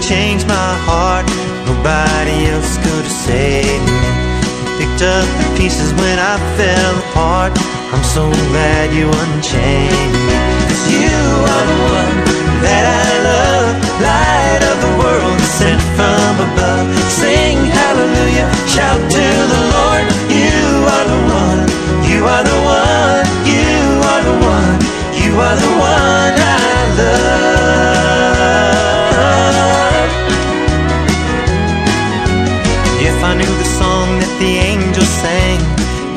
changed my heart. Nobody else could have saved me. You picked up the pieces when I fell apart. I'm so glad you unchained me. 'Cause you are the one that I love, light of the world sent from above. Sing hallelujah, shout to the Lord. You are the one, you are the one, you are the one, you are the one I love. If I knew the song that the angels sang,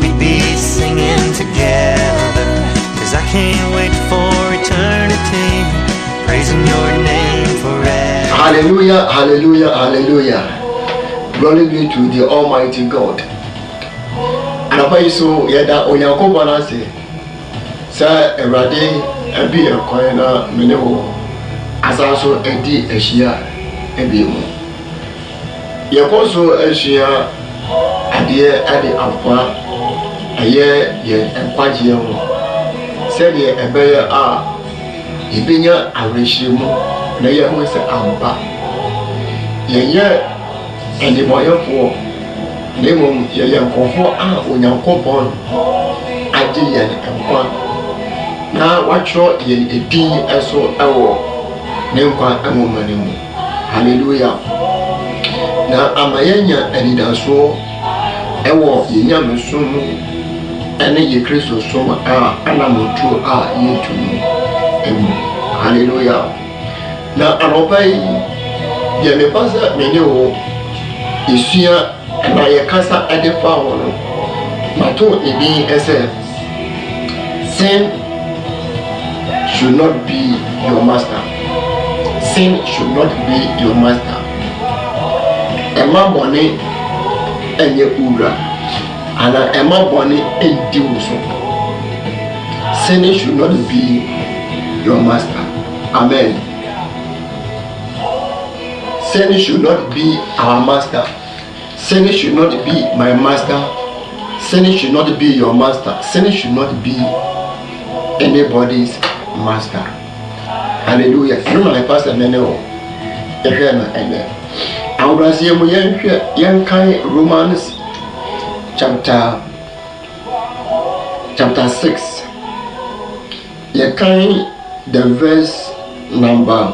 we'd be singing together. 'Cause I can't wait for eternity, praising your name forever. Hallelujah, hallelujah, hallelujah. Glory be to the Almighty God. Anapa iso yeda onyankobo na se sa Ewrade abi ekwan na mene ho asaso edi ehia ebi mu. Yekoso ehia ade ade afwa aye ye enkwaje ho. Se de ebeye a ibenya awrehyimu na ye ho se ampa. Ye endimoyefo nemom ye yankofo a onyankopon ade ye enkwa na watcho ye edin eso ewo ne nkwa amomane mu. Hallelujah. Na amayenya anidaso ewo ye nyamesom ene ye Kristo som a anamotu a yetumu emu. Hallelujah. Na anopai ye me pasa mene wo isua na ye kasa adefa wono mato edin ese sin should not be your master. Sin should not be your master. Emma boni enye ura ana emma boni endi uso. Sin should not be your master. Amen. Sin should not be our master. Sin should not be my master. Sin should not be your master. Sin should not be anybody's master. Hallelujah. You know my pastor Meneo. Amen. And Brazil Yankai Romans chapter 6. Yankai the verse number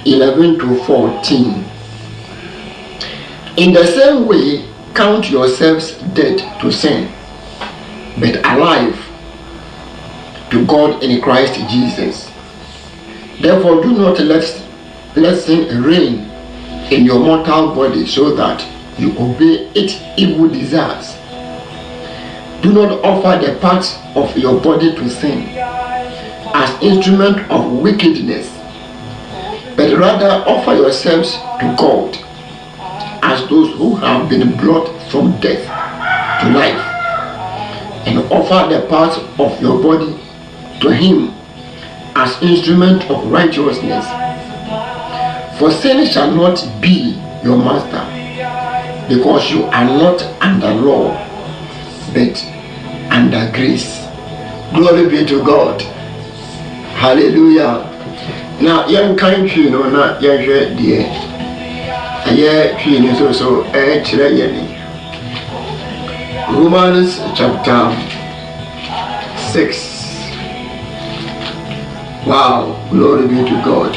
11 to 14. In the same way, count yourselves dead to sin, but alive to God in Christ Jesus. Therefore, do not let sin reign in your mortal body so that you obey its evil desires. Do not offer the parts of your body to sin as instrument of wickedness, but rather offer yourselves to God as those who have been brought from death to life, and offer the parts of your body to Him as instrument of righteousness. For sin shall not be your master, because you are not under law, but under grace. Glory be to God. Hallelujah. Now, young country, no, not young dear. Yeah, she is also a Romans chapter 6. Wow, glory be to God.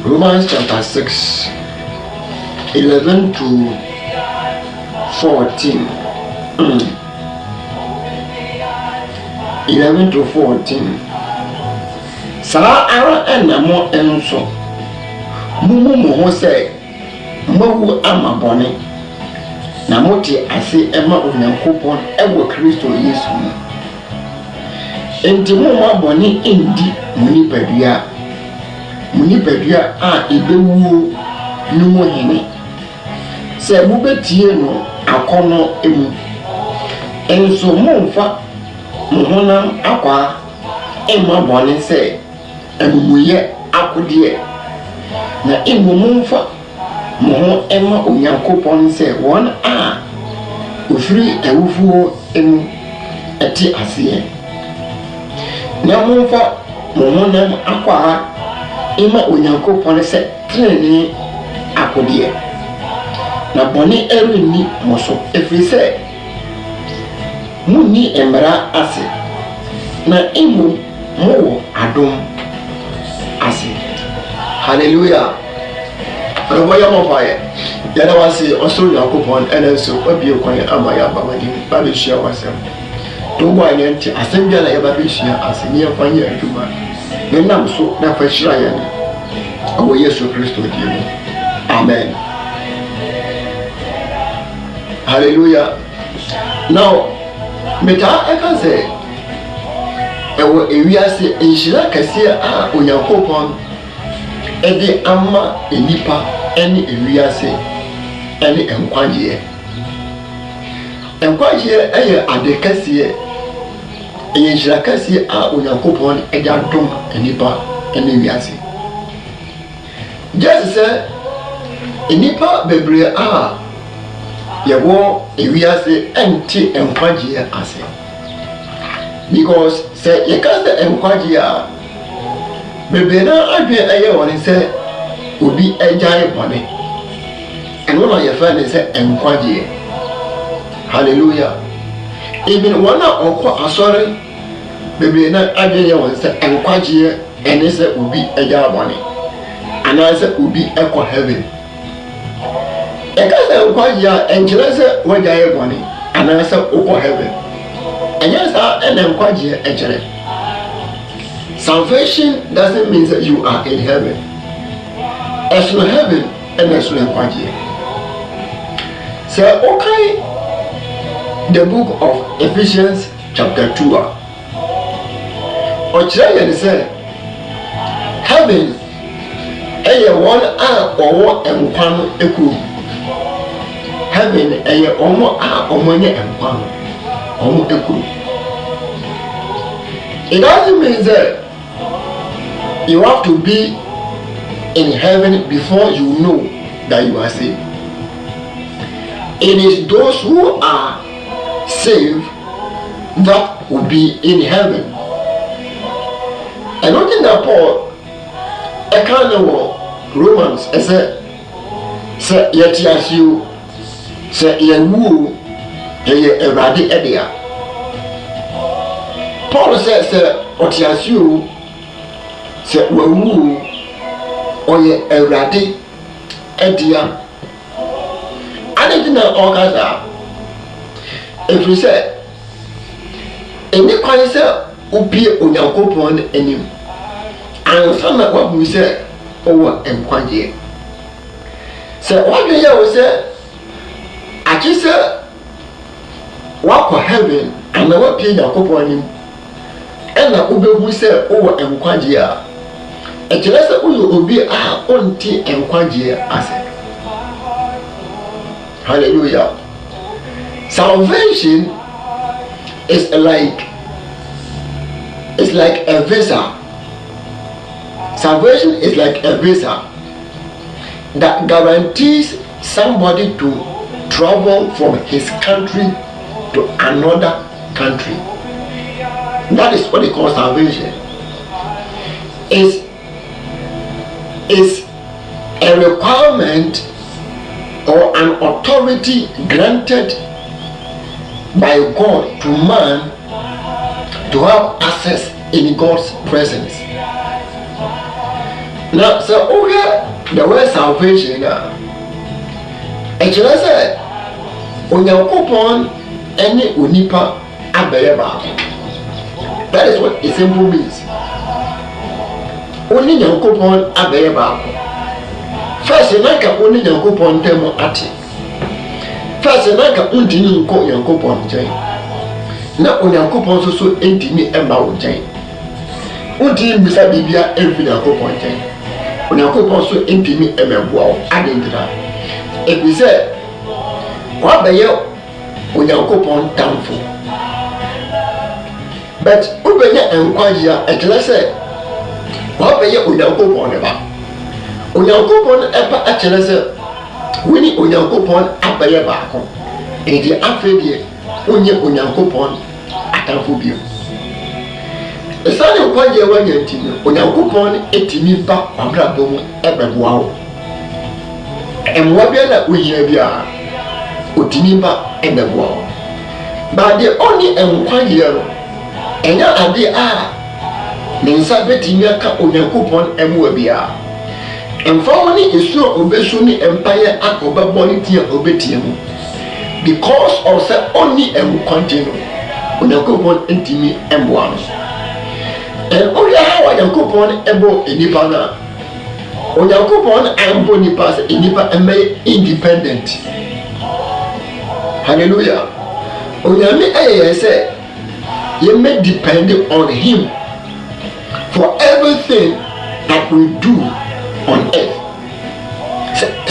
Romans chapter 6, 11 to 14. 11 to 14. Sara ara enamo enso. Mumu mo say mawu amabone na moti ase ema onyankopon ewo Kristo Yesu mu. Enti mo mabone endi munipadua a ebewu numu hene se mu betie no akono emu enso mo mfa mo honam akwa ema bone se emumuye akudie na imumumfa mo ho ema onyankopon se won a ofiri ewufuo emu eti ase na mumfa mo honam akwa ima onyankopɔn sɛ trene akodeɛ na bɔne ɛrenni mo so ɛfiri sɛ munni mmara ase na mmom mowɔ adom ase. Hallelujah. Ɔyɛ mɔpaeɛ yɛda wase ɔsoro nyankopɔn ɛna nso wabie kwan ama yɛaba w'anim babɛhyia w'asɛm to wobɔ a yɛnte asɛm biara yɛba bɛhyia ase ne yɛmfa nyɛ adwuma ne nam so na fa hyira yɛn ɛwɔ Yesu Kristo din mu. Amen. Hallelujah. Now metaa ɛka sɛ ɛwɔ ewiase nhyira kɛseɛ a onyankopɔn ɛde ama enipa ɛne ewiase ɛne nkwagyeɛ. Nkwagyeɛ ɛyɛ ade kɛseɛ, ɛyɛ nhyira kɛseɛ a onyankopɔn ɛde adom enipa ɛne ewiase. Gyesi sɛ enipa bebree a yɛwɔ ewiase ɛnte nkwagyeɛ ase, because sɛ yɛka sɛ nkwagyeɛ a bebree na adwene ɛyɛ wɔn sɛ obi agyae bɔne ɛno na yɛfrɛ ne sɛ nkwagyeɛ. Hallelujah. Even wɔn a ɔkɔ asɔre bebree na adwene yɛ wɔn sɛ nkwagyeɛ ɛne sɛ obi agyae bɔne anaasɛ obi ɛkɔ heaven. Ɛka sɛ nkwagyeɛ a ɛnkyerɛ sɛ wɔagyae bɔne anaasɛ wokɔ heaven. Ɛnyɛ saa ɛna nkwagyeɛ ɛkyerɛ. Salvation doesn't mean that you are in heaven. As in heaven, and as in nkwagyeɛ. So, okay, the book of Ephesians chapter 2. Ɔkyerɛ yɛn sɛ heaven ɛyɛ wɔn a wɔwɔ nkwa no ekuro. Heaven ɛyɛ wɔn a wɔn nyɛ nkwa no wɔn ekuro. It doesn't mean that you have to be in heaven before you know that you are saved. It is those who are saved that will be in heaven. And not in that Paul, a kind of Romans, as a say yet yes you say ye woo a radi edia. Paul says, what yes you say we woo or ye a radi edia. I didn't know all that. If we say any kind say ubi onyankopon enim and some of what we say over nkwaje say what we hear we say achi say what for heaven and what pay onyankopon enim and na ubehu say over nkwaje a e kire say uyo obi a onti nkwaje ase. Hallelujah. Salvation is like a visa. Salvation is like a visa that guarantees somebody to travel from his country to another country. That is what they call salvation. Is a requirement or an authority granted by God to man to have access in God's presence. Now, so okay, the word salvation, actually said, onyankopon any unipa abeyeba. That is what it simply means. Only nyankopon abeyeba. First, naka only nyankopon temo ati. First, naka untini nko nyankopon nkyɛn. Na onyankopon so entimi ɛma wo nkyɛn. Untini mbisa bibia ɛmfi nyankopon nkyɛn. Onyankopon so entimi ɛmɛboa wo adendra. Ebi sɛ wabɛyɛ onyankopon tamfo. But wobɛnya nkwagye a ɛkyerɛ sɛ wabɛyɛ onyankopon ne ba. Onyankopon ɛba ɛkyerɛ sɛ wini onyankopon abɛyɛ baako. Ɛdi afɛ deɛ onye onyankopon atamfo bio. Esane nkwaje wanya ntimi Onyankopɔn etimi ba abrabɔ mu ɛbɛboa wo. Ɛmmoa bia na ohia bia otimi ba ɛbɛboa wo. Ba de oni nkwaje no enya ade a ne nsa betimi aka Onyankopɔn ɛmmoa bia. Emfa ni esu obesu ni empire akobɛbɔ ne tia obetie mu. Because of say oni nkwaje no Onyankopɔn ntimi ɛmboa no. Oya how Onyankopɔn ebo enipa na Onyankopɔn ambo nipa se enipa eme independent. Hallelujah. Onyame ayɛ sɛ you may depend on him for everything that we do on earth.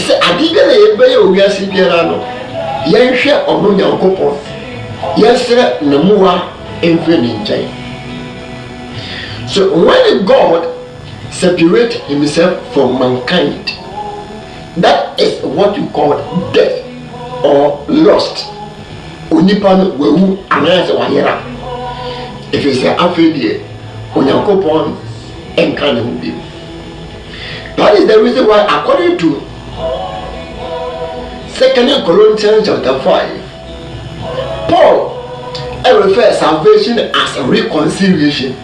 Say adiga na yebɛyɛ owiase biara no yɛhwɛ ɔno Onyankopɔn yɛsrɛ ne mmoa mfiri ne nkyɛn. So when God separates himself from mankind, that is what you call death or lost. Onipa wewu anase wayera. If you say afedie, Onyankopɔn enka ne ho bi. That is the reason why, according to 2 Corinthians chapter 5, Paul refers salvation as a reconciliation.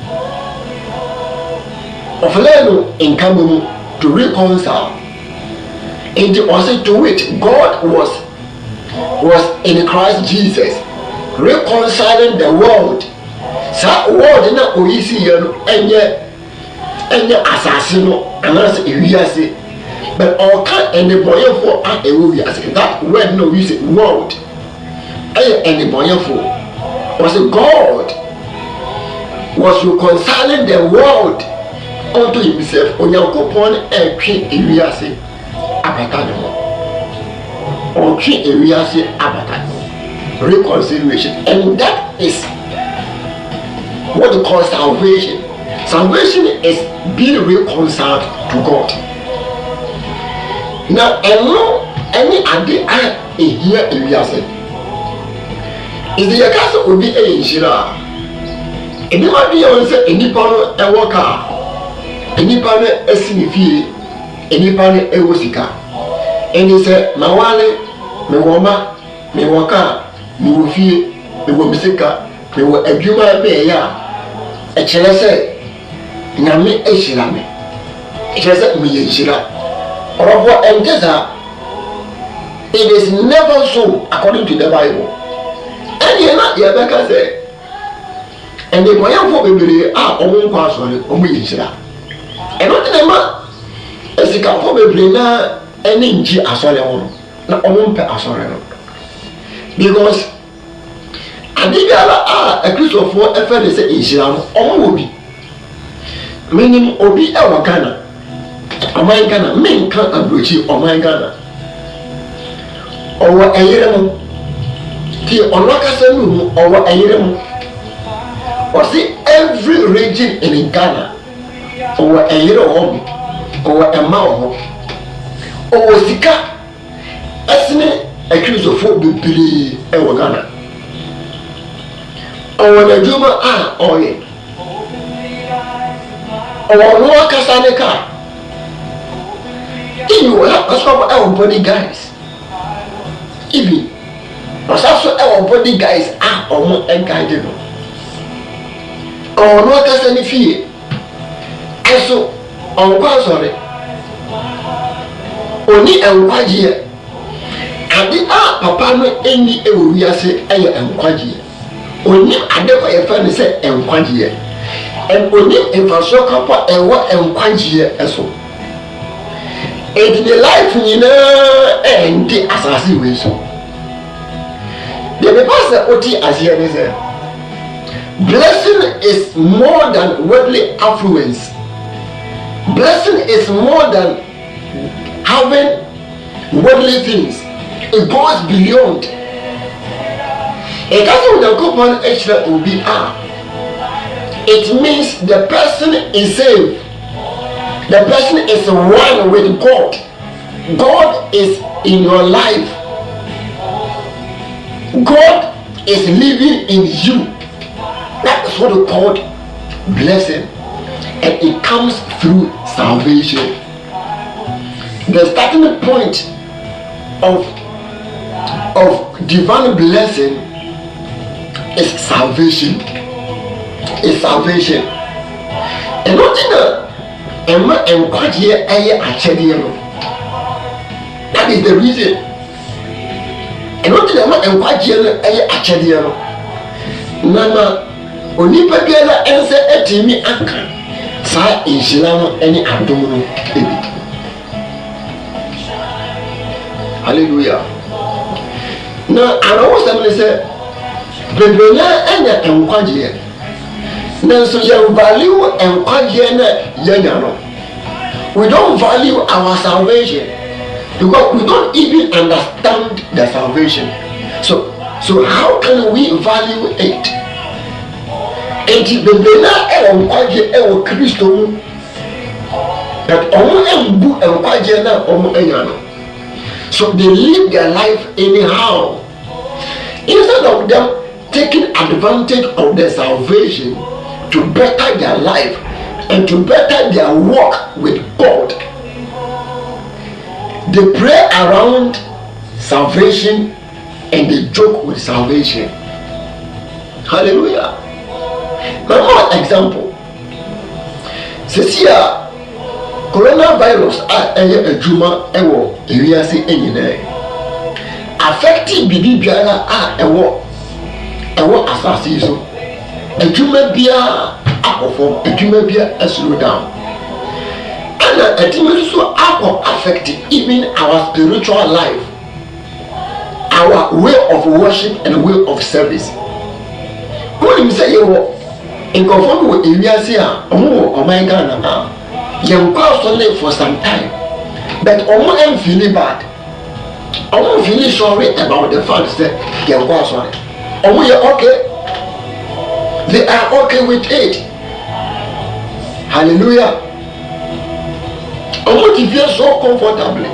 Of learning in coming to reconcile, and also to which God was in Christ Jesus reconciling the world. So world na oyisi yano enye assassino anas ewiase, but all can any boy for a ewiase. That word no we say world. Any boy for was God was reconciling the world unto himself. Onyankopɔn etwe ewiase abata no. Otwe ewiase abata no. Reconciliation, and that is what they call salvation. Salvation is being reconciled to God. Now, any ade a here ewiase is the yakasa obi enshira. Enipa bi on say enipa no ewo car. Enipa no esinifie, enipa no ewo sika. Eni say mawale, me woma, me woka, me wofie, me wo misika, me wo adwuma be ya. E kire say nyame ehira me. E kire say me yehira. Orofo entesa, it is never so according to the Bible. And ye na ye beka say and the boy for bebre a omo kwa sori omo yehira. Eno tene ma esika for bebre na eni nji asore ho na omo mpe asore no. Because adibiala a Christopher efe say ehira no omo obi. Meaning obi e wa Ghana. Oman Ghana men kan abrochi oman Ghana. Owo eyire mu. Ti onwakasa nu owo eyire mu. Or see every region in Ghana, or a year home, or a mouth, or Sika, as a cruise of food be Ghana. Or a Juma or ye. Or no Casanica. You will have a swap our body guys. Even or also our body guys are or more encouraging. Or no cast any fear. And so, on was sorry. Only a wagia. And the papa no any we say and quagia. Only I never a friend say and quagia. And only if I saw couple and what and quagia as so. And the life you know and the assassin way so. The pastor Oti as here is there. Blessing is more than worldly affluence. Blessing is more than having worldly things. It goes beyond. It means the person is saved. The person is one with God. God is in your life. God is living in you. That is what we call blessing, and it comes through salvation. The starting point of divine blessing is salvation. Is salvation. And not in a quite here that is the reason. And not in a quite here Nana onipa biara ense etimi aka sa inhyira no ene adom no ebi. Hallelujah. Na arawo sam ne se bebena enya enkwaje na so ye value enkwaje na yenya no. We don't value our salvation because we don't even understand the salvation. So how can we value it? Enti bebena enkwaje ewo Kristo mu. But omo embu enkwaje na omo enya no. So they live their life anyhow. Instead of them taking advantage of their salvation to better their life and to better their walk with God, they pray around salvation and they joke with salvation. Hallelujah. Now, one example. Cecilia, coronavirus a juma ewo ewiase enyina affecting bibi biara ewo asase so adwuma bia akofo adwuma bia slow down and adwuma so affect even our spiritual life, our way of worship and way of service. When you say you in conform with ewiase oh my God, you can live for some time, but I'm feeling bad. I'm feeling sorry about the fact that you are sorry. Okay, they are okay with it. Hallelujah. I want to feel so comfortably.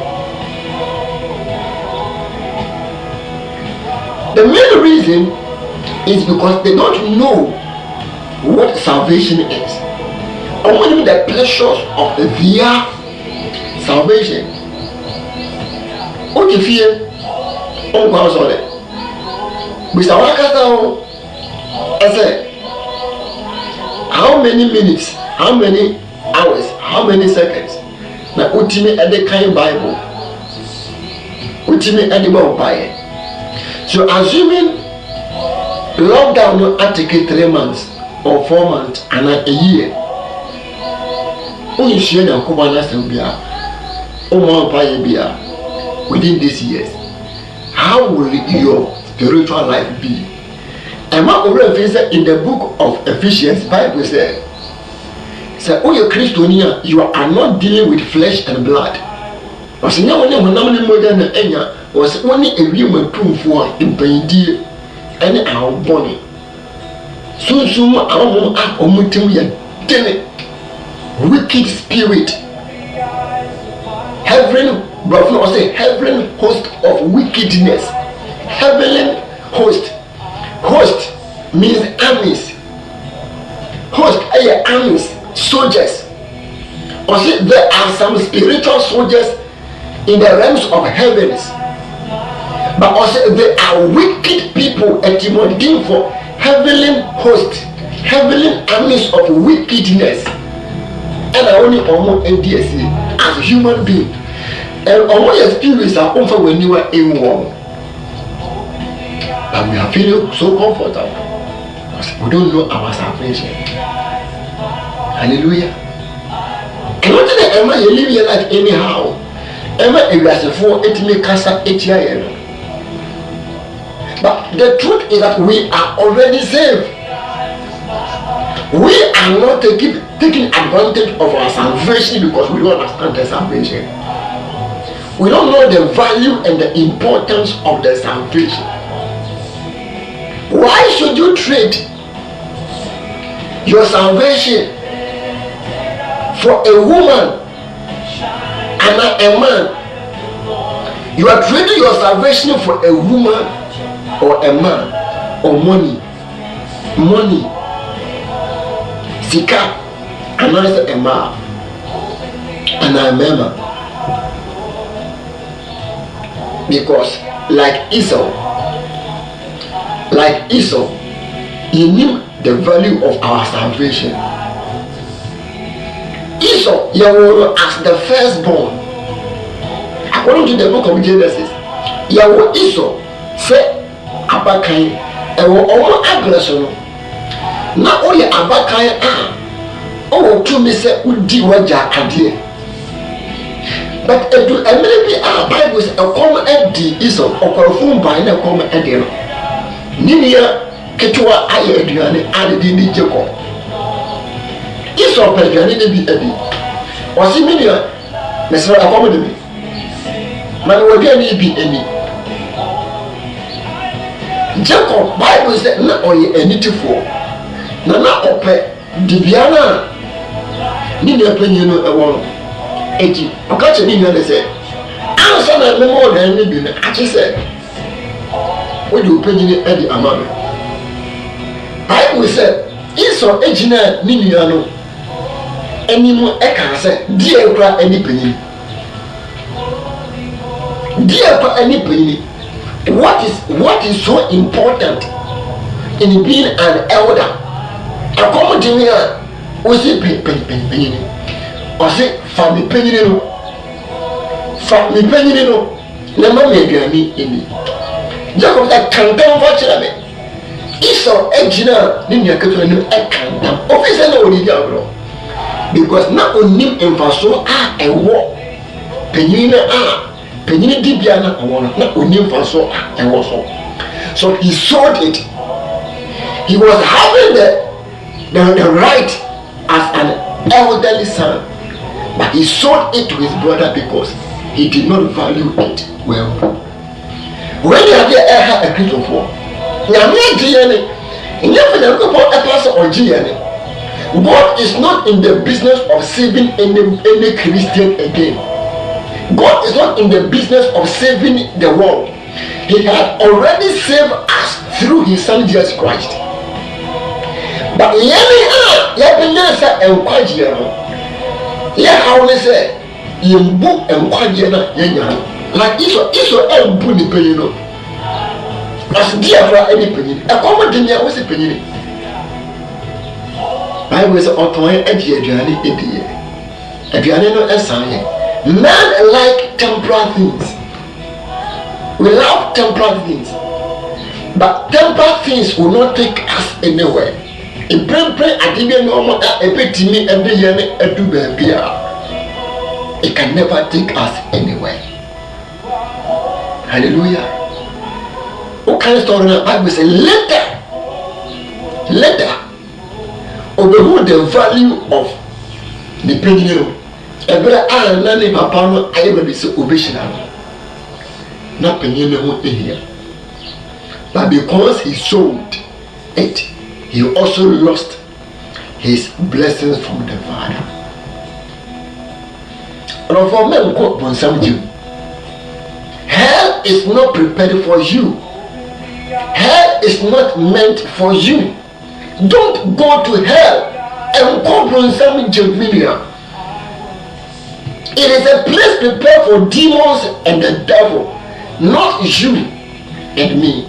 The main reason is because they don't know what salvation is. I want to the pleasures of their salvation. What you feel? Oh, God, sorry. Mr. Wakata, I said, how many minutes, how many hours, how many seconds? Now, ultimate at the kind Bible, ultimate at the Bible. So, assuming lockdown will take 3 months or 4 months and a year. Only share the Kubana Sambia, within these years, how will your spiritual life be? And Mark already in the book of Ephesians, Bible says, "Oh, you Christian, you are not dealing with flesh and blood." Was no one modern Enya was only a human tomb for in Pindi and our body. Soon, our omutim wicked spirit, heaven, brother, say heaven host of wickedness, heavenly host. Host means armies. Host are armies, soldiers. Or say there are some spiritual soldiers in the realms of heavens, but also there are wicked people at Timothy for heavenly host, heavenly armies of wickedness. And I only almost NDSC as a human being. And all your spirits are over when you are in war. But we are feeling so comfortable because we don't know our salvation. Hallelujah. And what did Emma you live your life anyhow? Emma if you are for it may casa 8 years. But the truth is that we are already saved. We are not taking advantage of our salvation because we don't understand the salvation. We don't know the value and the importance of the salvation. Why should you trade your salvation for a woman and a man? You are trading your salvation for a woman or a man or money. sika anaasɛ ɛmaa anaa mɛma, because like Esau, he knew the value of our salvation. Esau, Yahweh as the firstborn. According to the book of Genesis, Yahweh Esau say abakan ewo omo aggression na oye abakan owo tumi say udi waja ade. But edu emele bi Bible say ekom edi Esau okorofo ban na ekom edi no. Ninia ketwa aye aduane ade ni Jacob. Esau aduane de bi edi. Osi ninia mesra ekom de bi. Man waduane bi eni. Jacob Bible said na oye enitifo na ope dibiana ni ne panyin no ewo eti okache ni nyane se ansa na memo dan ni bi na ache se wo di opanyin edi amame. Bible said Esau ejina ni nua no enimu eka se die ekura eni panyin, die ekura eni panyin. What is so important in being an elder? According to me, we say penny. Or say family penny no. Family penny no. Never make me in. Jacob that can't come for me. Esau ejina ni nyakato ni ekanta. Officer no odi diablo. Because na onim emfaso ewo penny na penny dibiana awon na onim faso ewo so he sold it. He was having the right as an elderly son, but he sold it to his brother because he did not value it well. When you have a Christian for God is not in the business of saving any Christian again. God is not in the business of saving the world. He had already saved us through his son Jesus Christ. But like Esau embu ni penny no. As dear for any penny, a common dinner was a penny. I was on my aduane edie. Aduane no esan. Men like temporal things. We love temporal things. But temporal things will not take us anywhere. In pray adibia no mo ebetimi ebe yene edu bia. It can never take us anywhere. Hallelujah. What kind of story in the Bible says later overrule the value of the penny. Ebra nani papa no ayebe se obeshina na penye ne ho ehia. But because he sold it, he also lost his blessings from the Father. And for men go bonsam you. Hell is not prepared for you. Hell is not meant for you. Don't go to hell and go bonsam you. It is a place prepared for demons and the devil, not you and me.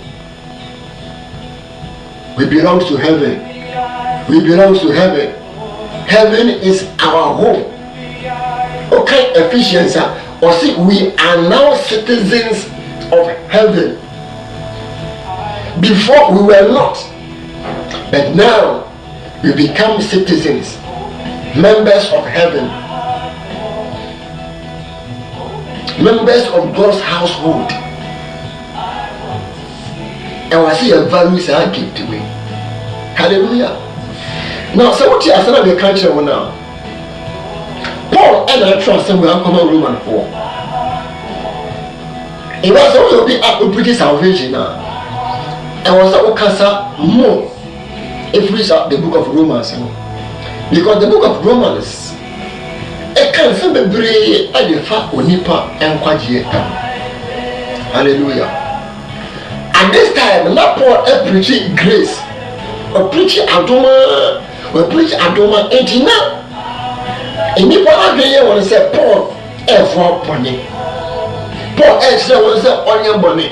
We belong to heaven. We belong to heaven. Heaven is our home. Okay, Ephesians, or see, we are now citizens of heaven. Before we were not, but now we become citizens, members of heaven. Members of God's household. And we see a values are given to me. Hallelujah. Now, so what you are saying, we can't show now. Paul and I trust him. We are coming Roman 4. It was also be up with British salvation now. And was also more if we read the book of Romans, because the book of Romans. Can be hallelujah. At this time, not Paul preaching grace or preaching adoma we preach adoma entina enipa adweye won say Paul efo pone Paul say won say onye bone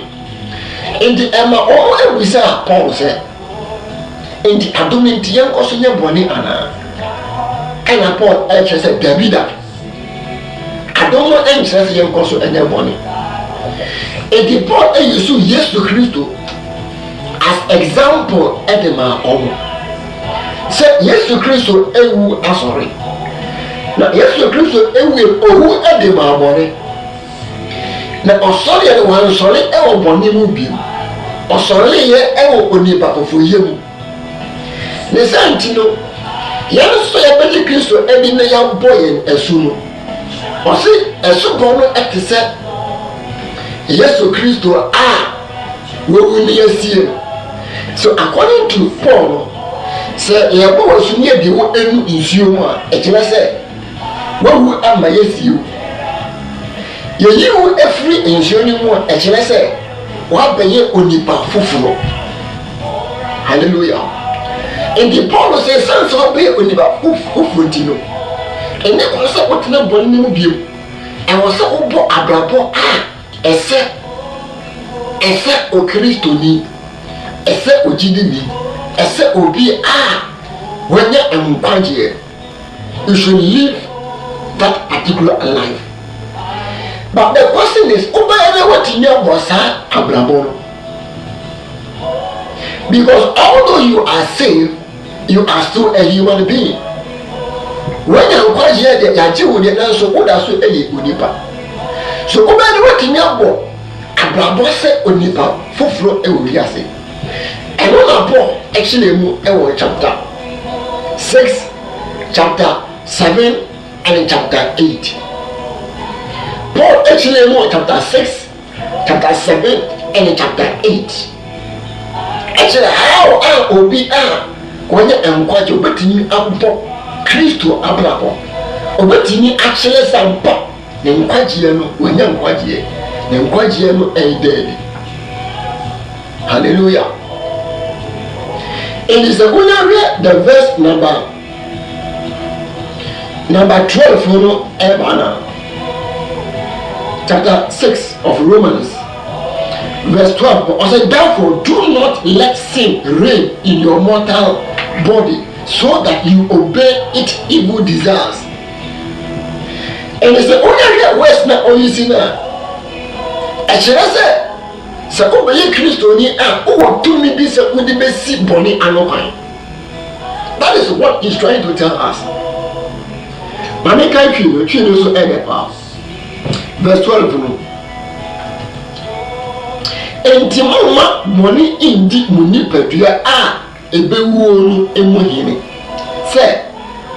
enti ema o ewisa Paul say enti adoma enti yen koso nye bone ana ena Paul say Davida adoma enkyerɛ yen koso enye bone enti Paul yusu Yesu Kristo as example edema omo say Yesu Kristo ewu asori na Yesu Kristo ewu owu edema abore na osori ene wan sori ewo boni mu bi osori ye ewo onipa fofo yemu ne santino yan so ye beti Kristo ebi ne ya boyen esu no osi esu bono etise Yesu Kristo wo ni asie. So according to Paul, say ye bo wasu ni bi wo enu nsuo mu a ekire say wo wu ama yesiu ye yiwu efri nsuo ni mu a ekire say wa beye onipa fufuro. Hallelujah. And the Paul says sense of be onipa fufuro ti no ene ko say wotena boni ni mu biu e wo say obo abrabo ese o Kristo ni ese ojidi ni ese obi wanya enkwaje. You should live that particular life. But the question is what in your bossa abrabo, because although you are saved, you are still a human being. When you enkwaje de yaji wo de nan so oda so onipa. So what in your bo abrabo se onipa foforo e wo wiase. And what Paul actually chapter 6, chapter 7, and in chapter 8. Paul actually chapter 6, chapter 7, and in chapter 8. Actually, how obi when you enquire obetini ampo Kristo abrabo obetini actually sampa na enquire no when you enquire no dead. Hallelujah. It is the one the verse number 12 chapter 6 of Romans verse 12. I said, therefore do not let sin reign in your mortal body so that you obey its evil desires. And it's the only words now on you see now. I should say so obey Kristo ni who to me this with the best body anokai. That is what he's trying to tell us. Mane kai twi so ebepa. Verse 12 no. Enti mama money indi muni pedua ebewu onu emuhini. Say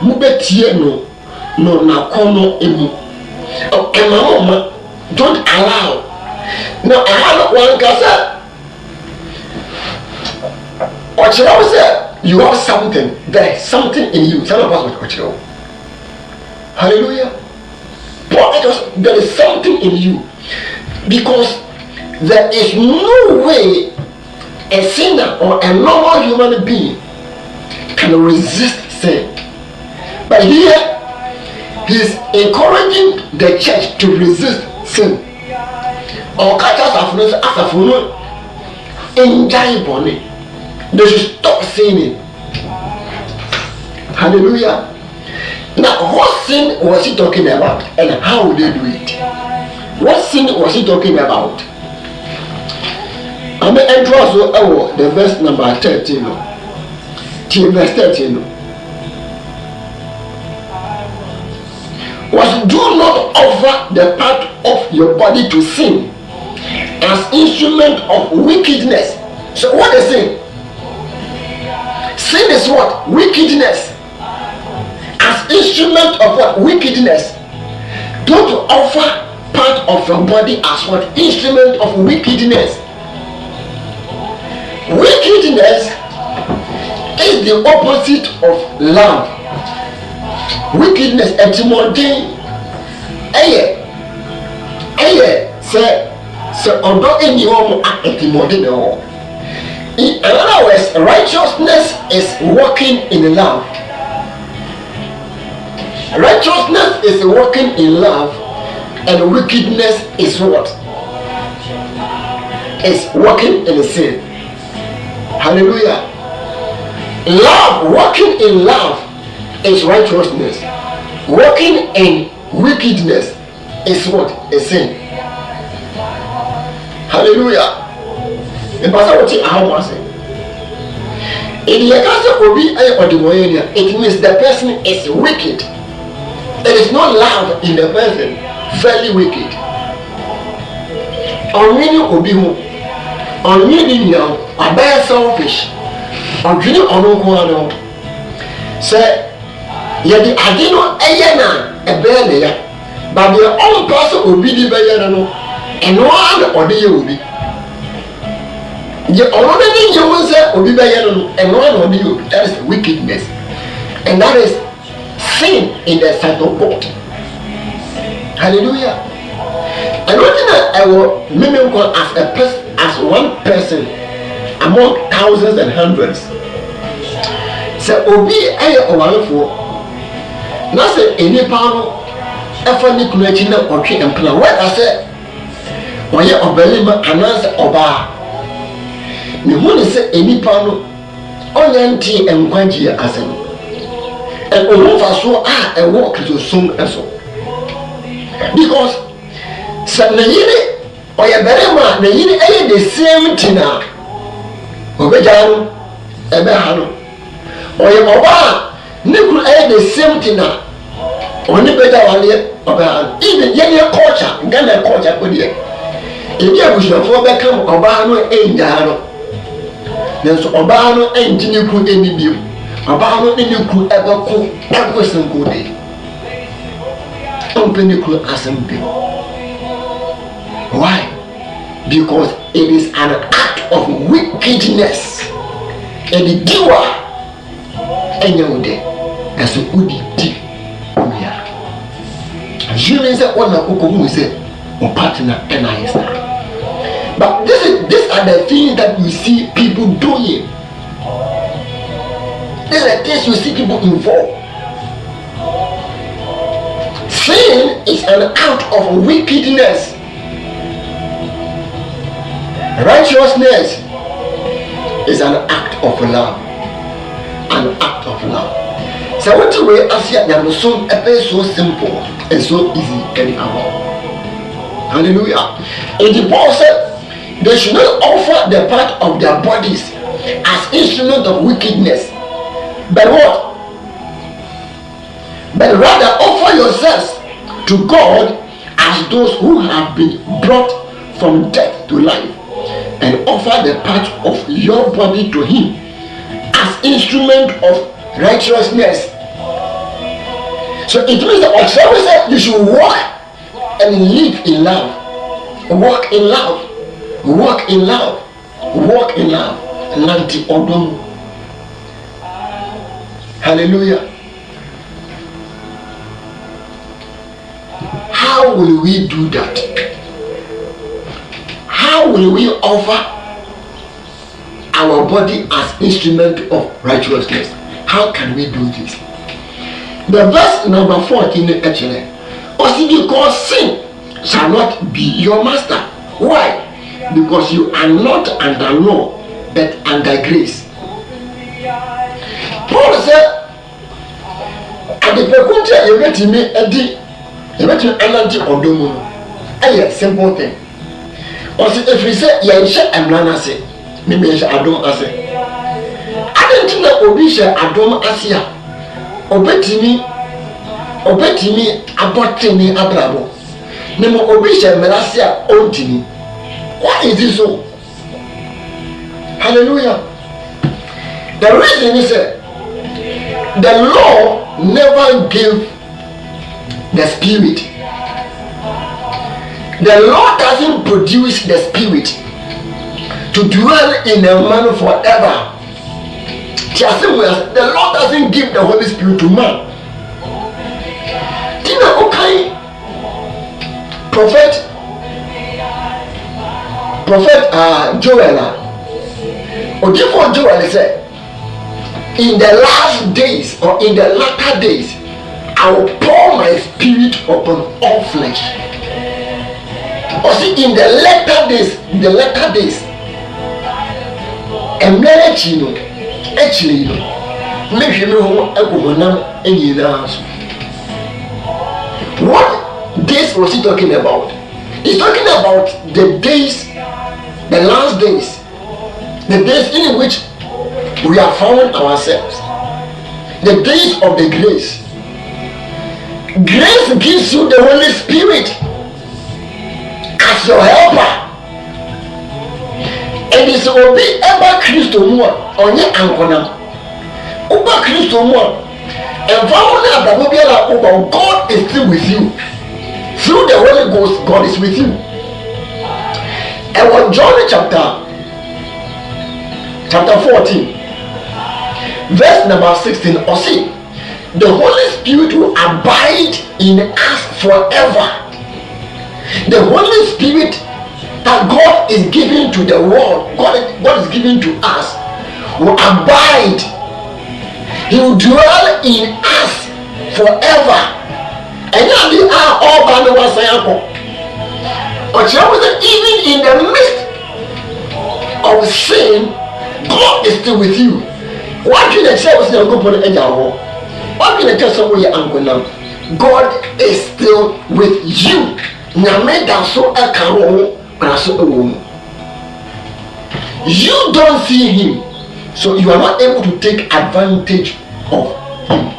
mu betie no na kono emu. Mama don't allow. Now I have one casa. Ochiro say you have something. There is something in you. Some of us with Ochiro. Hallelujah. But there is something in you, because there is no way a sinner or a normal human being can resist sin. But here he is encouraging the church to resist sin. Or catch us after enjoy bonnet. They should stop sinning. Hallelujah. Now, what sin was he talking about, and how would they do it? What sin was he talking about? I mean, enter also the verse number 13. Till verse 13. Was do not offer the part of your body to sin as instrument of wickedness. So what is sin? Sin is what? Wickedness. As instrument of what? Wickedness. Don't offer part of your body as what? Instrument of wickedness. Wickedness is the opposite of love. Wickedness etymology say although any one etymology no. In other words, righteousness is walking in love. Righteousness is walking in love, and wickedness is what? Is walking in sin. Hallelujah. Love, walking in love is righteousness. Walking in wickedness is what? A sin. Hallelujah. The pastor will say, how much? In the case of Obi Odimoyenia, it means the person is wicked. There is no love in the person. Very wicked. Only Obi who, only young, a bad selfish. On drinking on no say, yet the Adino Ayana, a bear, but the own person will be the Bayano, and one or the Ubi. The only you will say will be Bayano, and one or the Ubi. That is wickedness, and that is sin in the sight of God. Hallelujah. And what I will remember as a person, as one person among thousands and hundreds. So Obi aye owalefo na say enipa no efa ni kunachi na otwe empla whether say oye obelima ananse oba me hu ni say enipa no onyanti enkwanji asem and omufa so e work to sum eso because say na yiri oye berema na yiri aye the same thing na obejano ebe hano oye oba nikru aye the same thing na oni beja wale oba hano even yene culture Ghana culture ko die ebi abushafo be kam oba hano enja hano nenso oba hano enji nikru enibiem oba hano nikru ebe ko ekwesin ko de open nikru assembly. Why? Because it is an act of wickedness. And the doer, and you there, that's a good deed. You mean that one who say, or partner, and I say. But these are the things that you see people doing. These are the things you see people involved. Sin is an act of wickedness. Righteousness is an act of love. An act of love. So what the way I see it, so simple and so easy anyhow. Hallelujah. And the Paul said they should not offer the part of their bodies as instrument of wickedness. But what? But rather offer yourselves to God as those who have been brought from death to life, and offer the part of your body to him as instrument of righteousness. So it means that also said you should walk and live in love. Walk in love. Walk in love. Walk in love. Nanti odom. Hallelujah. How will we do that? How will we offer our body as instrument of righteousness? How can we do this? The verse number 14 actually, also because sin shall not be your master. Why? Because you are not under law, but under grace. Paul said, "At the pekuntia you get me edi, you get me ananti odomu." A simple thing. Also, if we say you share emlana say, maybe share adom ase. I don't know obi share adom asia. Obetimi abotini abrabo. Nemo obi share melasia ontini. Why is this so? Hallelujah. The reason is that the law never gave the spirit. The law doesn't produce the spirit to dwell in a man forever. The law doesn't give the Holy Spirit to man. Tina okay, prophet Joel, or before Joel said, in the last days or in the latter days, I will pour my spirit upon all flesh. Or see, in the latter days, and actually, maybe what days was he talking about? He's talking about the days, the last days, the days in which we have found ourselves, the days of the grace. Grace gives you the Holy Spirit as your helper. And it's obi ever Christo more on your ankona. Uba Christo more. And God is still with you. Through the Holy Ghost, God is with you. And when John chapter 14, verse number 16, or see, the Holy Spirit will abide in us forever. The Holy Spirit that God is giving to the world, God is giving to us, will abide. He will dwell in us forever. And now they are all by the one saying, but even in the midst of sin, God is still with you. What can I say was the go for the angel? What can I tell someone your uncle now? God is still with you. You don't see him, so you are not able to take advantage of him.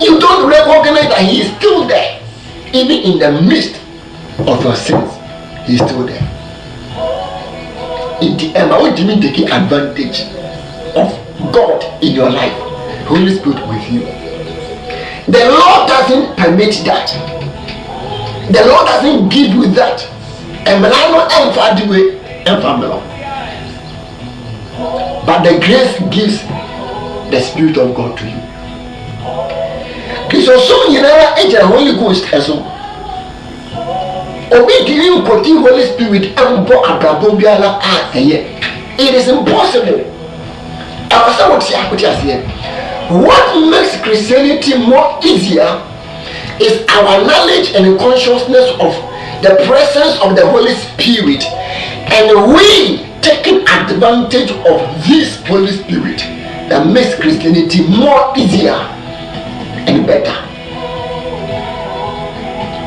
You don't recognize that he is still there. Even in the midst of your sins, he is still there. In the end, I want you to take advantage of God in your life. Holy Spirit with you. The Lord doesn't permit that. The Lord doesn't give you that. But the grace gives the Spirit of God to you. So soon you never enter the Holy Ghost as well. Holy Spirit it is impossible. What makes Christianity more easier is our knowledge and consciousness of the presence of the Holy Spirit, and we taking advantage of this Holy Spirit that makes Christianity more easier and better.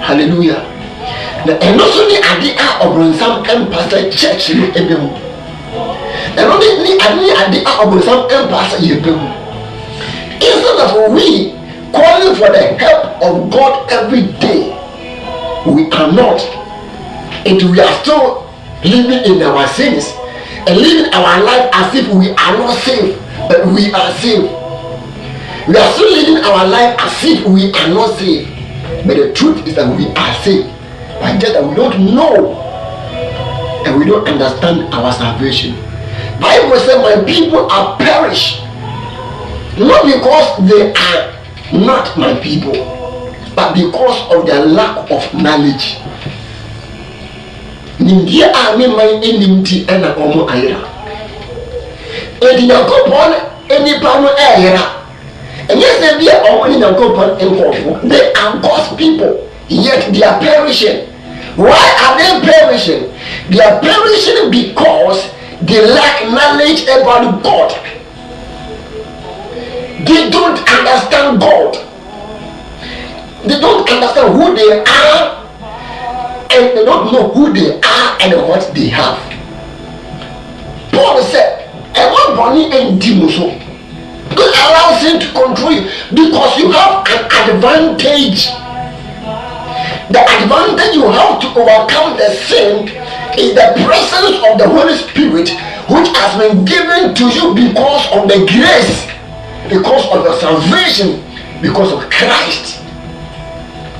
Hallelujah. And also the idea of some pastor church in Ebemu. And only the idea of some pastor in Ebemu. Instead of we calling for the help of God every day, we are not. And we are still living in our sins and living our life as if we are not saved, but we are saved. We are still living our life as if we are not saved, but the truth is that we are saved. But just that we don't know and we don't understand our salvation. Bible says, my people are perished, not because they are not my people, but because of their lack of knowledge. Nindia ame my inimti ena omo ayira. Edi Nyankopon eni pano ayira. And yes, they are all in Nyankopon enkofo. They are God's people, yet they are perishing. Why are they perishing? They are perishing because they lack knowledge about God. They don't understand God. They don't understand who they are, and they don't know who they are and what they have. Paul said, I want money and demotion. Don't allow sin to control you, because you have an advantage. The advantage you have to overcome the sin is the presence of the Holy Spirit, which has been given to you because of the grace, because of your salvation, because of Christ.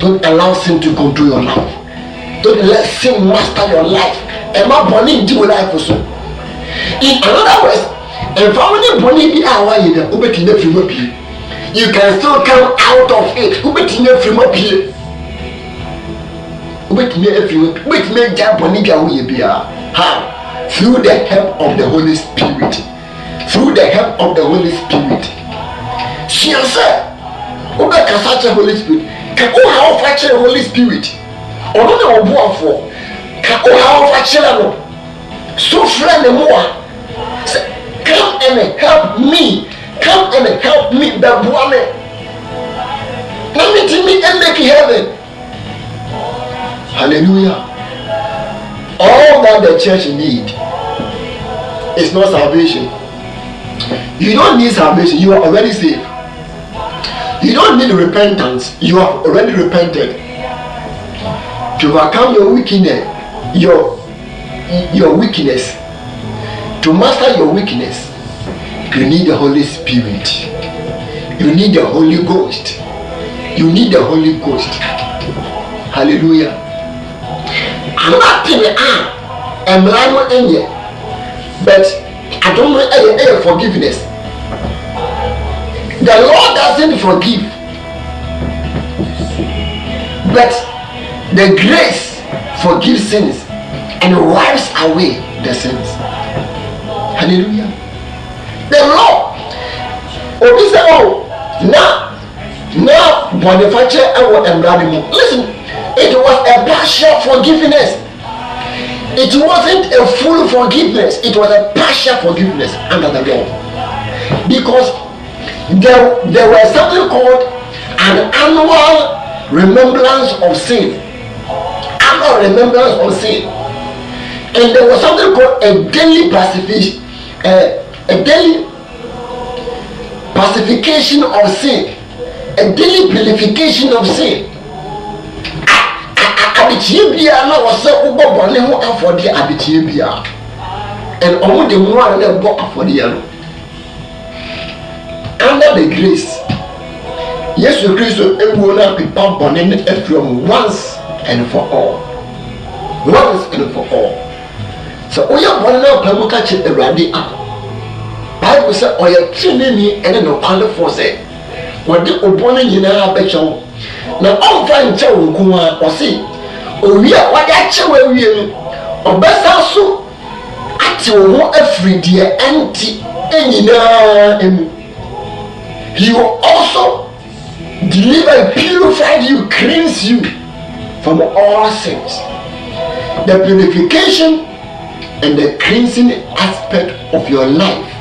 Don't allow sin to control your life. Don't let sin master your life. And my body do life also. In other words, if only body be our you can still come out of it. How? Through the help of the Holy Spirit. Through the help of the Holy Spirit. Obeka such a Holy Spirit. Can oh how fracture the Holy Spirit? Or no no for. Can oh how fracture no. So friend the more. Come and help me. Come and help me, Babuame. Let me take me and make heaven. Hallelujah. All that the church need is not salvation. You don't need salvation, you are already saved. You don't need repentance, you have already repented. To overcome your weakness, your weakness, to master your weakness, you need the Holy Spirit. You need the Holy Ghost. You need the Holy Ghost. Hallelujah. I'm not in the I'm in here, but I don't know any forgiveness. The Lord doesn't forgive, but the grace forgives sins and wipes away the sins. Hallelujah. The Lord, oh, say, oh, now, Boniface and listen, it was a partial forgiveness. It wasn't a full forgiveness, it was a partial forgiveness under the law. Because there was something called an annual remembrance of sin. Annual remembrance of sin. And there was something called a daily pacification, a daily pacification of sin, a daily purification of sin. Abitiebia na wose ubo bone ho afode abitiebia and omo de mu an na bo afode ya no under the grace Jesus Christ ewu na pipa bone ne afrom once and for all. So oya bone na pamu ka che Awurade a Bible say oya trineni ene no kwale for say wode obone nyina abecho na onfa nche wo nko a ose owi a wade achewa wie no obesa so ati wo afridie anti enyina emu. He will also deliver, purify you, cleanse you from all sins. The purification and the cleansing aspect of your life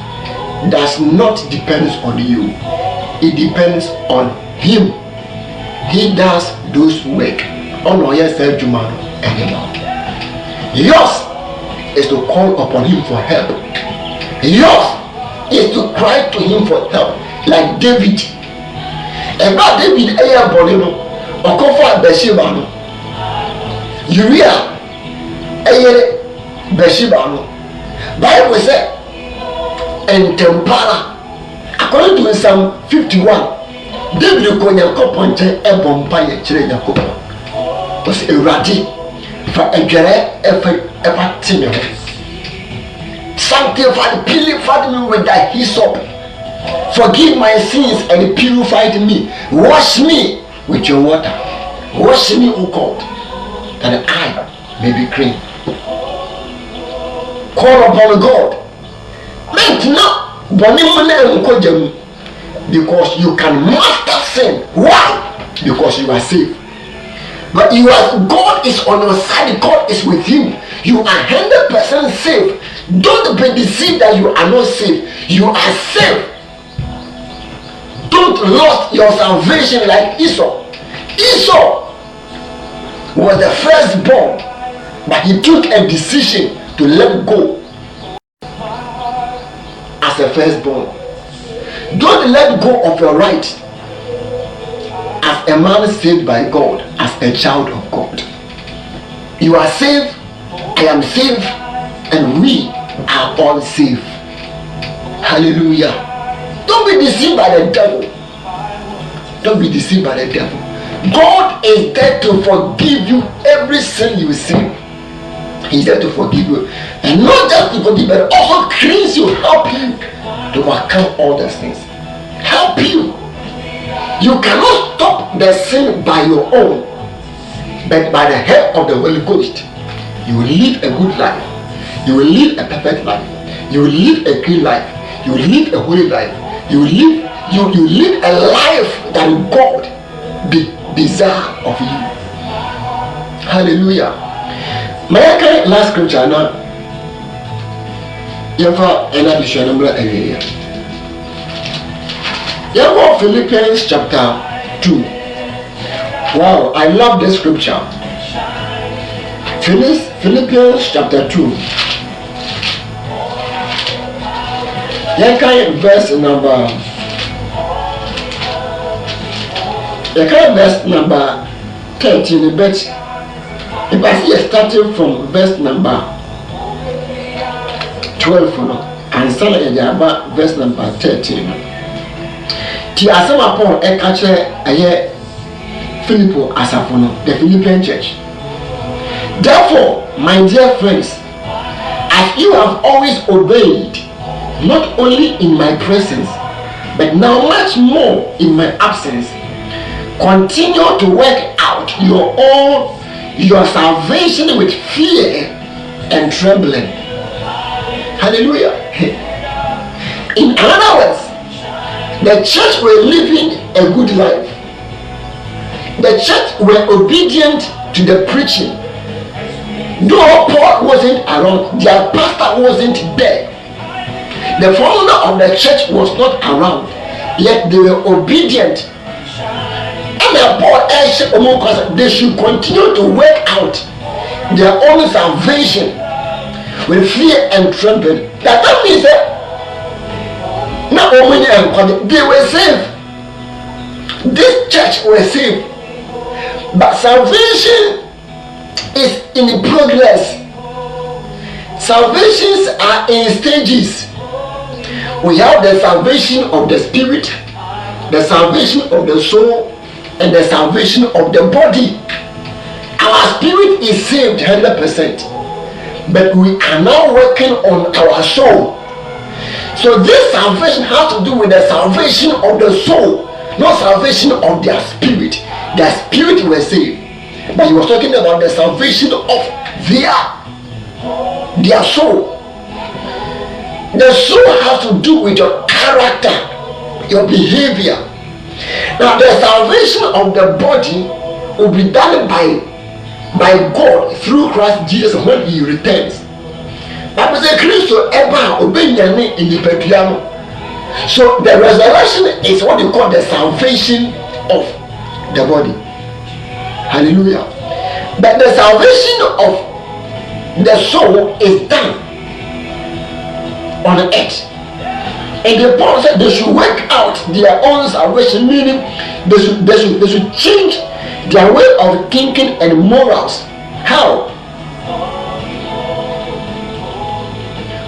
does not depend on you. It depends on Him. He does those work. On yourself, Jumano, anymore. Yours is to call upon Him for help. Yours is to cry to Him for help, like David. About David, Aya Bolino, or Kofa Beshibano, Uriah, Aya Beshibano. Bible said, and Tempara, according to Psalm 51, David Konya Koponte Ebompire Chile was a radi for a gere ever timid. Sanctified, purified me with thy hyssop. Forgive my sins and purified me. Wash me with your water. Wash me, O God, that I may be clean. Call upon God. Because you can master sin. Why? Because you are saved. But God is on your side. God is with you. You are 100% safe. Don't be deceived that you are not safe. You are safe. Don't lose your salvation like Esau. Esau was the firstborn, but he took a decision to let go as a firstborn. Don't let go of your right as a man saved by God, as a child of God. You are saved, I am saved, and we are all saved. Hallelujah. Don't be deceived by the devil. Don't be deceived by the devil. God is there to forgive you every sin you sin. He's there to forgive you. And not just to forgive, but also cleanse you, help you to overcome all those things. Help you. You cannot stop the sin by your own, but by the help of the Holy Ghost, you will live a good life. You will live a perfect life. You will live a clean life. You will live a holy life. You will live you live a life that God desire of you. Hallelujah. May I carry last scripture now? Yeva ena dishanambla area. Yeva Philippians chapter 2. Wow, I love this scripture. Philippians chapter 2. Yeka verse number 13. But if I see starting from verse number 12 and starting about verse number 13. Ti asema Paul ekache aye Philippo asafono, the Philippian church. Therefore, my dear friends, as you have always obeyed, not only in my presence, but now much more in my absence, continue to work out your salvation with fear and trembling. Hallelujah. In other words, the church were living a good life. The church were obedient to the preaching. Though Paul wasn't around, their pastor wasn't there, the founder of the church was not around, yet they were obedient. And Paul urged they should continue to work out their own salvation with fear and trembling. That means that not only they were saved, this church was saved, but salvation is in progress. Salvations are in stages. We have the salvation of the spirit, the salvation of the soul, and the salvation of the body. Our spirit is saved 100%, but we are now working on our soul. So this salvation has to do with the salvation of the soul, not salvation of their spirit. Their spirit was saved, but he was talking about the salvation of their soul. The soul has to do with your character, your behavior. Now the salvation of the body will be done by God through Christ Jesus when he returns. That is a Christo ever obeying in the Pepiano. So the resurrection is what you call the salvation of the body. Hallelujah. But the salvation of the soul is done on earth. And the Paul said they should work out their own salvation, meaning they should change their way of thinking and morals. How?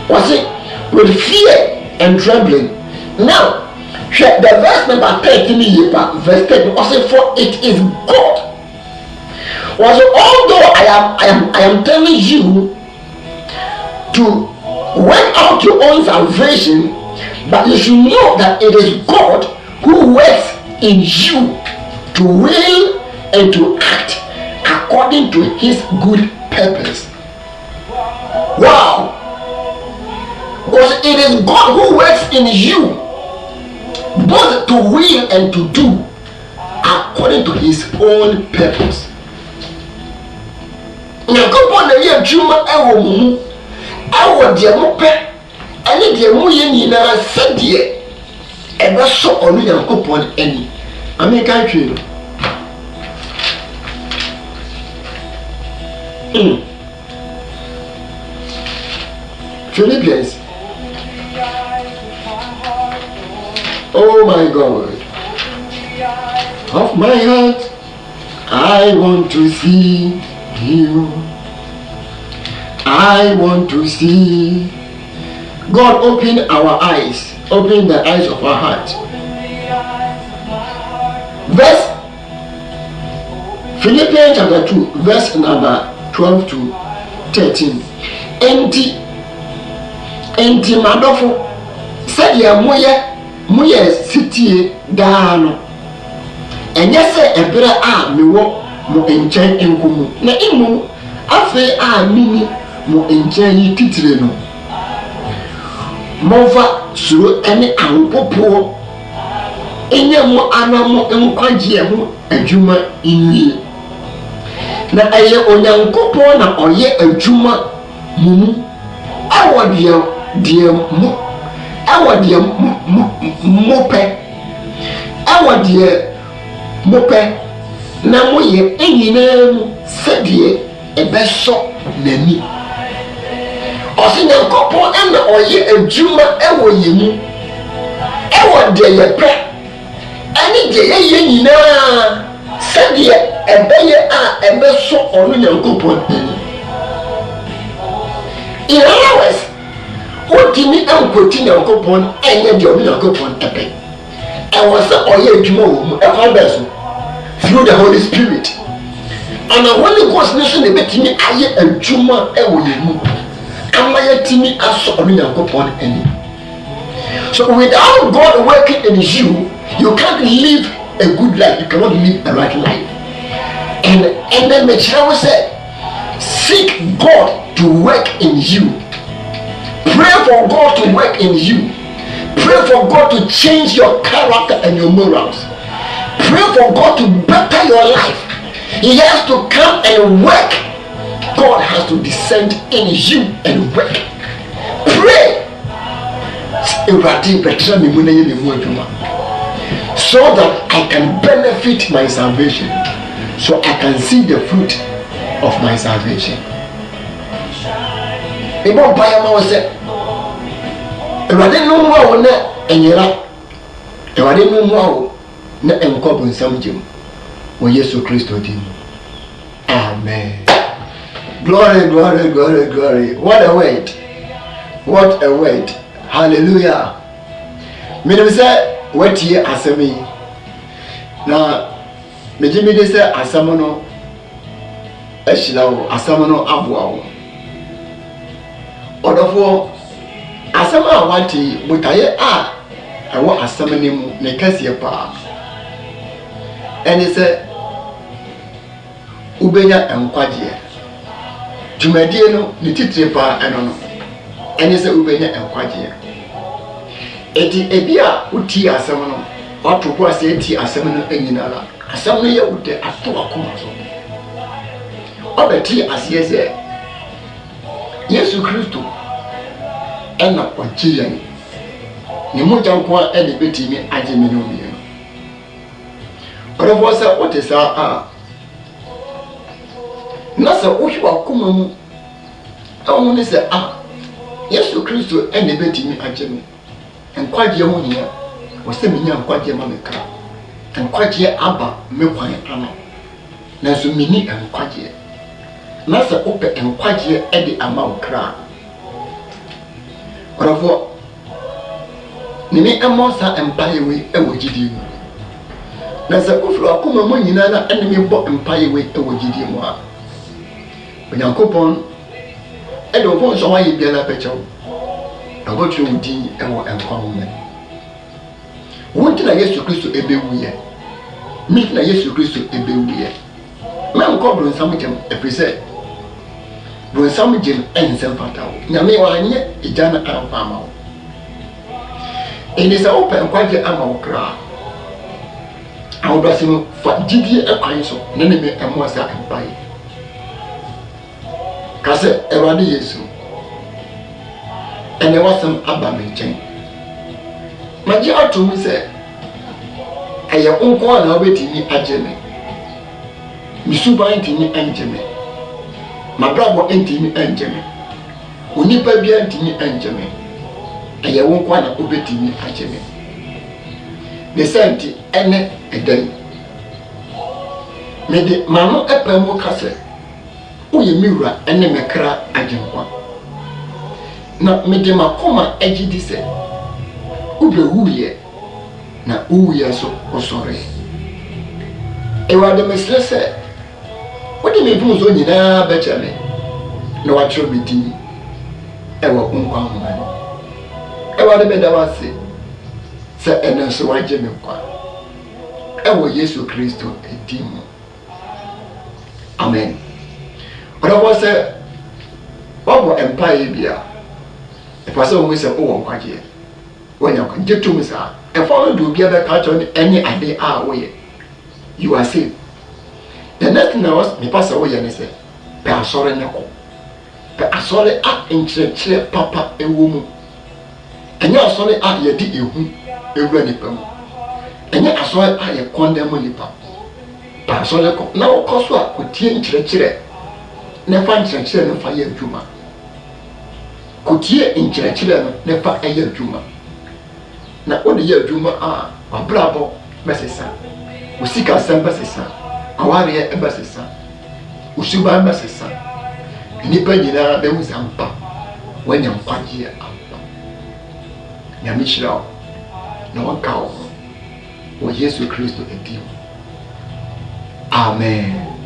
Was it with fear and trembling? Now, the verse number 13, verse 13, also for it is God. Was although I am telling you to work out your own salvation, but you should know that it is God who works in you to will and to act according to his good purpose. Wow! Because it is God who works in you both to will and to do according to his own purpose. Nyankopɔn na yɛ adwuma ɛwɔ mu ɛwɔ deɛ mopɛ ɛne deɛ moyɛ nyinaa sɛdeɛ ɛbɛsɔ ɔno Nyankopɔn ani. Ameka twɛ no. Philippians. Oh my God. Of my heart, I want to see you. I want to see. God, open our eyes. Open the eyes of our heart. Verse Philippians chapter 2, verse number 12 to 13. Enti madofo said ya moye sitie daa no enye se ebere a mewo mo enchen enkomu na imu afi a mini mo enchen yi titire no mova suro ene anpopo enye mo anamo nkwagye ho adwuma inwie na eye onyankopon na oye adwuma mumu awodie mu awodie mope awodie mope na moye enyina mu sedie ebeso nani osinyankopon na oye adwuma ewoye mu ewodie yepe ani je ye nyina sedie ebeye a ebeso onu nyankopon in other words otimi enkoti nyankopon enye de onu nyankopon epe was oye adwuma wo mu efabeso through the Holy Spirit and the Holy Ghost nation e betimi aye adwuma ewoye mu amaya timi aso onu nyankopon eni. So without God working in you, you can't live a good life. You cannot live a right life. And then Michelle said, seek God to work in you. Pray for God to work in you. Pray for God to change your character and your morals. Pray for God to better your life. He has to come and work. God has to descend in you and work. Pray. So that I can benefit my salvation, so I can see the fruit of my salvation. Ebo bayama wose ewade no mu awo na enyera ewade no mu awo na enkobo nsam gem wo Yesu Kristo dim. Amen. Glory, glory, glory, glory. What a word. What a word. Hallelujah. Menim say watie asemi na mejimi de say asamo no ehira wo asamo no aboa wo odofo asamo a wati botaye a ewo asamo ne mu ne kase pa eni say ubenya enkwagye dwumadie no ne titire pa eno no eni say ubenya enkwagye eti ebia uti asem no watu kwa se eti asem no anyina la asem no ye ude ato akoma so obeti asiyese Yesu Kristo ena ojiya ni moja kwa ene betimi aje mi no mi orofo se otesa a nasa ohwa akoma mu awu ni se a Yesu Kristo ene betimi aje mi enkwagye ho hia wose menya enkwagye ma mekra enkwagye aba mekwan ano na so mini enkwagye na se ope enkwagye ede ama okra orafo nimi emosa empayewe ewo gidi mu na se ofro akoma mo nyina na enemi bo empayewe ewo gidi mu a onyankopon ede ofo so wa ye bia pecho abotwe wudi ewo enkwame wonti na Yesu Kristo ebewuye mit na Yesu Kristo ebewuye ma nkobro nsam gem efise bro nsam gem ensem fatawo nyame wa anye ejana amfama wo enisa open kwaje ama okra awdasimo fa gidi ekwan so nene me emosa empai kase ewade Yesu ene wasam aba menchen maji atum se aye onko na obetini agene misuba ntini angeme mabrabo ntini angeme onipa bia ntini angeme aye onko na obetini agene ne senti ene edan mede mano epemo kase oye miwura ene mekra agenkwa na mede makoma agidi se ubewuye na uye so osore ewade meslese wodi me fun so nyina bechame na watro bidi ewo nkwa homani ewade bedawase se enenso waje me nkwa ewo Yesu Kristo edimu. Amen. Ora se wabo empire bia epase wo se wo nkwaje wonya kwa jetu misa If all do be able to catch on any idea away, you are saved. The next thing I was, me pass away and say, "Per sorry nako, per sorry in chile papa a woman." And you are sorry at your did you every nipple. And you are sorry at your condemn nipa. Per sorry now, cause what could tea chile. Never in chile and fire juma. Could ye in chile never a year juma. Na odi ye adwuma a wabrabo besesa usika sam besesa aware besesa usuba besesa nipa nyina be muzampa wanya nkwaje ampa nyame hyira na wanka wo Yesu Kristo edim. Amen.